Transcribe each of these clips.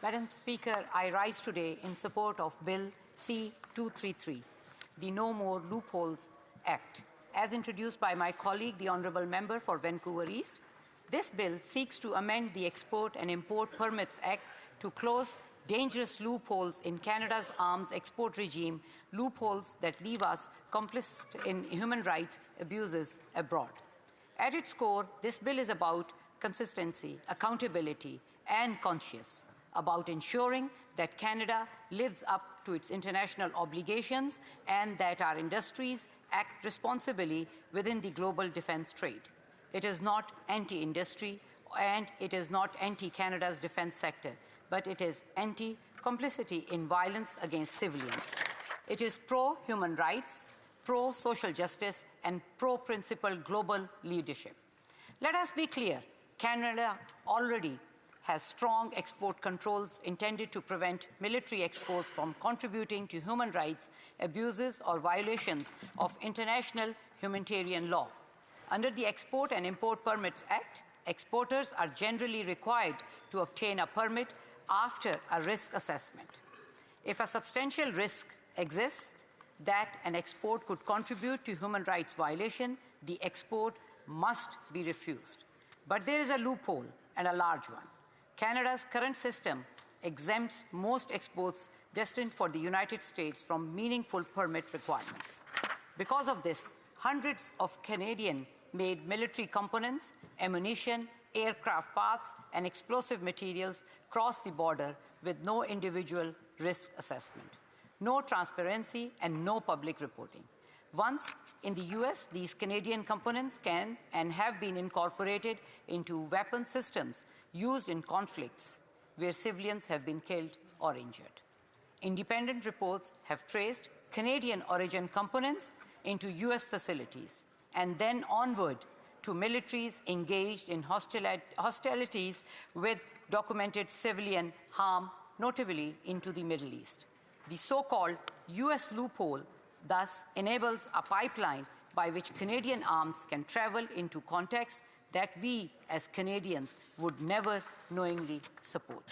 Madam Speaker, I rise today in support of Bill C-233, the No More Loopholes Act, as introduced by my colleague, the Honourable Member for Vancouver East. This bill seeks to amend the Export and Import Permits Act to close dangerous loopholes in Canada's arms export regime, loopholes that leave us complicit in human rights abuses abroad. At its core, this bill is about consistency, accountability, and conscience, about ensuring that Canada lives up to its international obligations and that our industries act responsibly within the global defence trade. It is not anti-industry and it is not anti-Canada's defence sector, but it is anti-complicity in violence against civilians. It is pro-human rights, pro-social justice, and pro-principle global leadership. Let us be clear, Canada already has strong export controls intended to prevent military exports from contributing to human rights abuses or violations of international humanitarian law. Under the Export and Import Permits Act, exporters are generally required to obtain a permit after a risk assessment. If a substantial risk exists that an export could contribute to human rights violation, the export must be refused. But there is a loophole, and a large one. Canada's current system exempts most exports destined for the United States from meaningful permit requirements. Because of this, hundreds of Canadian-made military components, ammunition, aircraft parts, and explosive materials cross the border with no individual risk assessment, no transparency, and no public reporting. Once in the US, these Canadian components can and have been incorporated into weapon systems used in conflicts where civilians have been killed or injured. Independent reports have traced Canadian origin components into US facilities and then onward to militaries engaged in hostilities with documented civilian harm, notably into the Middle East. The so-called US loophole thus enables a pipeline by which Canadian arms can travel into contexts that we as Canadians would never knowingly support.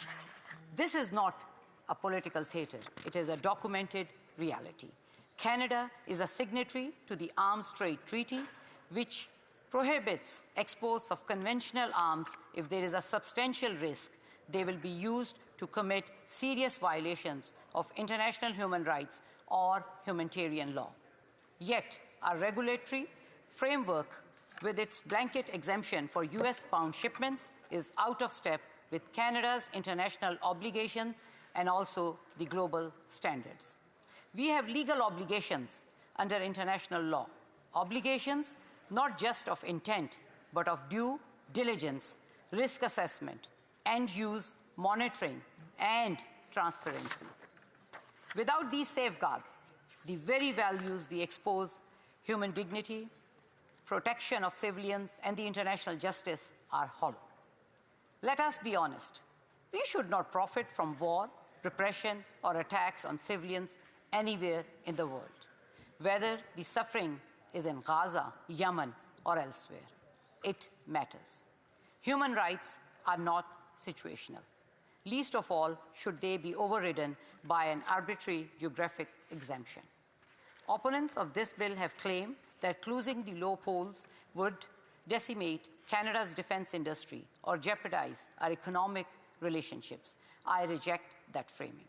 This is not a political theatre. It is a documented reality. Canada is a signatory to the Arms Trade Treaty, which prohibits exports of conventional arms if there is a substantial risk they will be used to commit serious violations of international human rights or humanitarian law. Yet, our regulatory framework, with its blanket exemption for US-bound shipments, is out of step with Canada's international obligations and also the global standards. We have legal obligations under international law, obligations not just of intent, but of due diligence, risk assessment, end-use monitoring, and transparency. Without these safeguards, the very values we expose, human dignity, protection of civilians, and the international justice are hollow. Let us be honest. We should not profit from war, repression, or attacks on civilians anywhere in the world, whether the suffering is in Gaza, Yemen, or elsewhere. It matters. Human rights are not situational. Least of all should they be overridden by an arbitrary geographic exemption. Opponents of this bill have claimed that closing the loopholes would decimate Canada's defence industry or jeopardize our economic relationships. I reject that framing.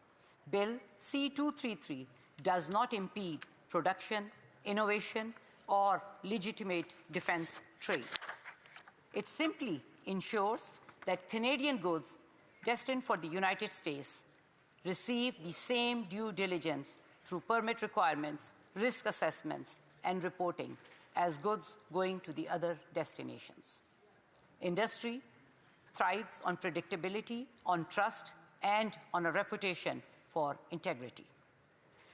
Bill C-233 does not impede production, innovation, or legitimate defence trade. It simply ensures that Canadian goods destined for the United States receive the same due diligence through permit requirements, risk assessments, and reporting as goods going to the other destinations. Industry thrives on predictability, on trust, and on a reputation for integrity.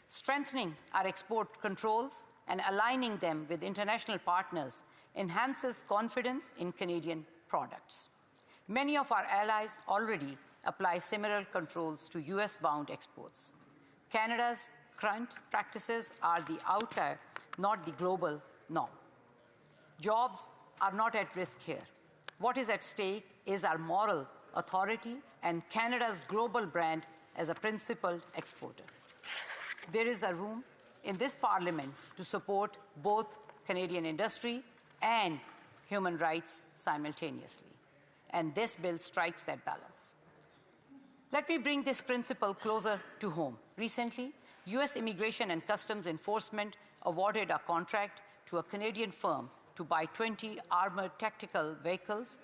Strengthening our export controls and aligning them with international partners enhances confidence in Canadian products. Many of our allies already apply similar controls to US-bound exports. Canada's current practices are the outlier, not the global norm. Jobs are not at risk here. What is at stake is our moral authority and Canada's global brand as a principled exporter. There is a room in this Parliament to support both Canadian industry and human rights simultaneously, and this bill strikes that balance. Let me bring this principle closer to home. Recently, U.S. Immigration and Customs Enforcement awarded a contract to a Canadian firm to buy 20 armored tactical vehicles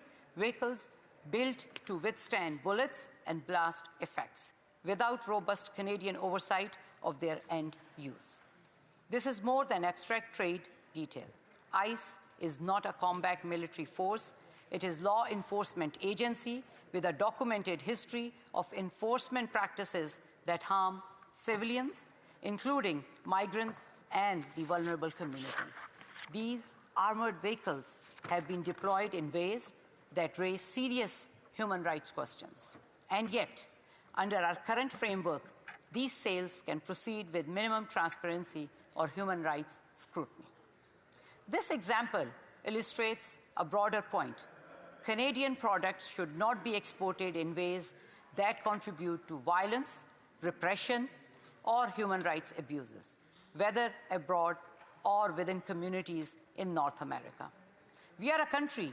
built to withstand bullets and blast effects, without robust Canadian oversight of their end use. This is more than abstract trade detail. ICE is not a combat military force. It is a law enforcement agency with a documented history of enforcement practices that harm civilians, including migrants and the vulnerable communities. These armored vehicles have been deployed in ways that raise serious human rights questions. And yet, under our current framework, these sales can proceed with minimum transparency or human rights scrutiny. This example illustrates a broader point. Canadian products should not be exported in ways that contribute to violence, repression, or human rights abuses, whether abroad or within communities in North America. We are a country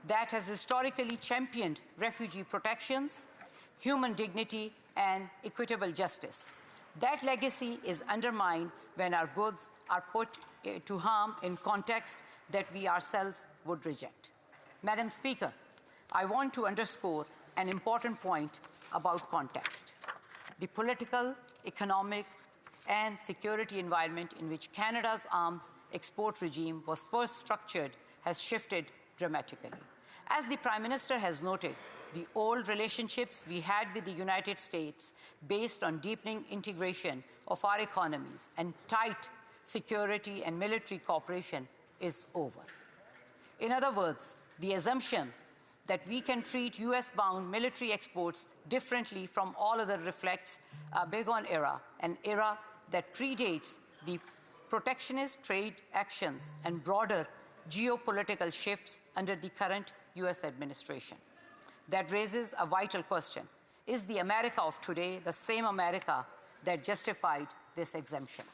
that has historically championed refugee protections, human dignity, and equitable justice. That legacy is undermined when our goods are put to harm in contexts that we ourselves would reject. Madam Speaker, I want to underscore an important point about context. The political, economic, and security environment in which Canada's arms export regime was first structured has shifted dramatically. As the Prime Minister has noted, the old relationships we had with the United States, based on deepening integration of our economies and tight security and military cooperation, is over. In other words, the assumption that we can treat US-bound military exports differently from all other reflects a bygone era, an era that predates the protectionist trade actions and broader geopolitical shifts under the current US administration. That raises a vital question. Is the America of today the same America that justified this exemption?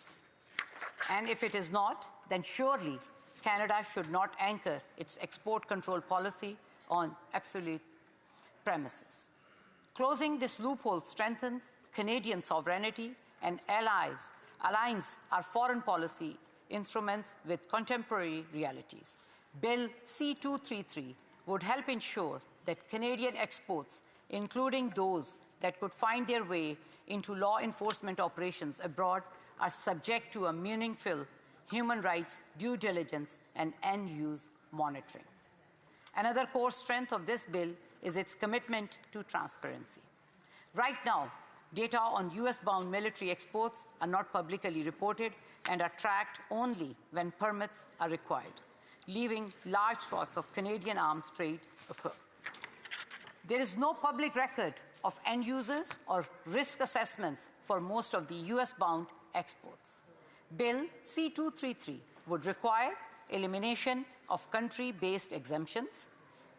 And if it is not, then surely Canada should not anchor its export control policy on absolute premises. Closing this loophole strengthens Canadian sovereignty and aligns our foreign policy instruments with contemporary realities. Bill C-233 would help ensure that Canadian exports, including those that could find their way into law enforcement operations abroad, are subject to a meaningful human rights due diligence and end-use monitoring. Another core strength of this bill is its commitment to transparency. Right now, data on US-bound military exports are not publicly reported and are tracked only when permits are required, leaving large swaths of Canadian arms trade occur. There is no public record of end users or risk assessments for most of the US-bound exports. Bill C-233 would require elimination of country-based exemptions,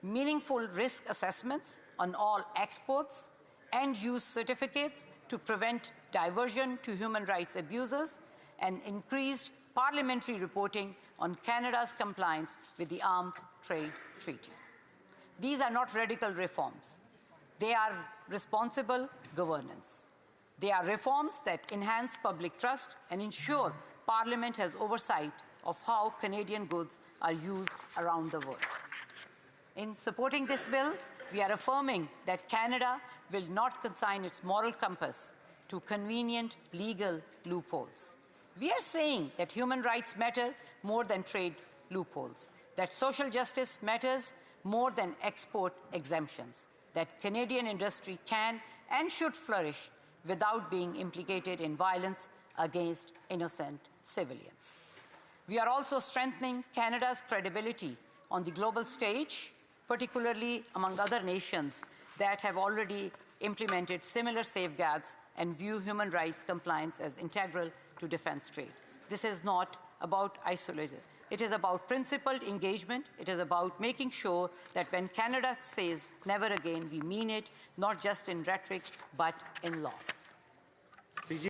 meaningful risk assessments on all exports, end-use certificates to prevent diversion to human rights abuses, and increased parliamentary reporting on Canada's compliance with the Arms Trade Treaty. These are not radical reforms. They are responsible governance. They are reforms that enhance public trust and ensure Parliament has oversight of how Canadian goods are used around the world. In supporting this bill, we are affirming that Canada will not consign its moral compass to convenient legal loopholes. We are saying that human rights matter more than trade loopholes, that social justice matters more than export exemptions, that Canadian industry can and should flourish without being implicated in violence against innocent civilians. We are also strengthening Canada's credibility on the global stage, particularly among other nations that have already implemented similar safeguards and view human rights compliance as integral to defense trade. This is not about It is about principled engagement. It is about making sure that when Canada says never again, we mean it, not just in rhetoric, but in law.